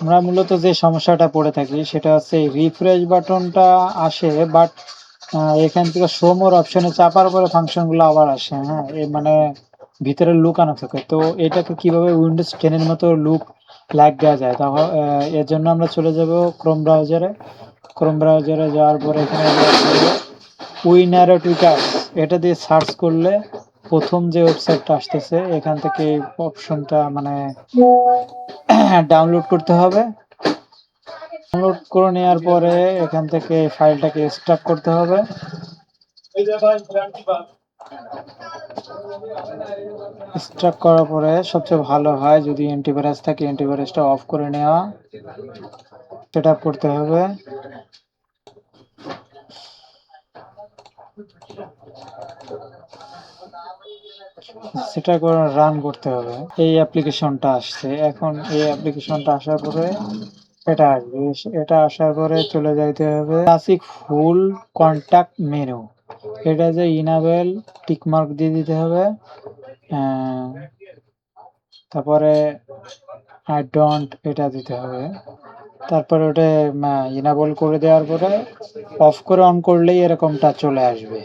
আমরা মূলত যে সমস্যাটা পড়ে থাকি সেটা হচ্ছে রিফ্রেশ বাটনটা আসে, বাট এখান থেকে শো মোর অপশনে চাপার পরে ফাংশনগুলো আবার আসে। হ্যাঁ, মানে ভিতরে লুকানো থাকে। তো এটাকে কিভাবে উইন্ডোজ 10 এর মতো লাইক দেওয়া যায়, এর জন্য আমরা চলে যাব ক্রোম ব্রাউজারে। ক্রোম ব্রাউজারে যাওয়ার পরে এখানে উইনারো টুইটার এটা দিয়ে সার্চ করলে প্রথম যে ওয়েবসাইটটা আসতেছে এখান থেকে এই অপশনটা মানে ডাউনলোড করতে হবে। ডাউনলোড করে নেওয়ার পরে এখান থেকে ফাইলটাকে এক্সট্রাক্ট করতে হবে। এক্সট্রাক্ট করার পরে সবচেয়ে ভালো হয় যদি অ্যান্টিভাইরাস থাকে অ্যান্টিভাইরাসটা অফ করে নেওয়া। সেটা করতে হবে। সেটা করে রান করতে হবে। এই অ্যাপ্লিকেশনটা আসছে। এখন এই অ্যাপ্লিকেশনটা আসার পরে এটা আসবে। এটা আসার পরে চলে যাইতে হবে ক্লাসিক ফুল কন্টাক্ট মেনু। এটা যে ইনাবেল টিকমার্ক দিয়ে দিতে হবে। তারপরে আই ডোন্ট এটা দিতে হবে। তারপরে ওটা ইনাবল করে দেওয়ার পরে অফ করে অন করলেই এরকমটা চলে আসবে।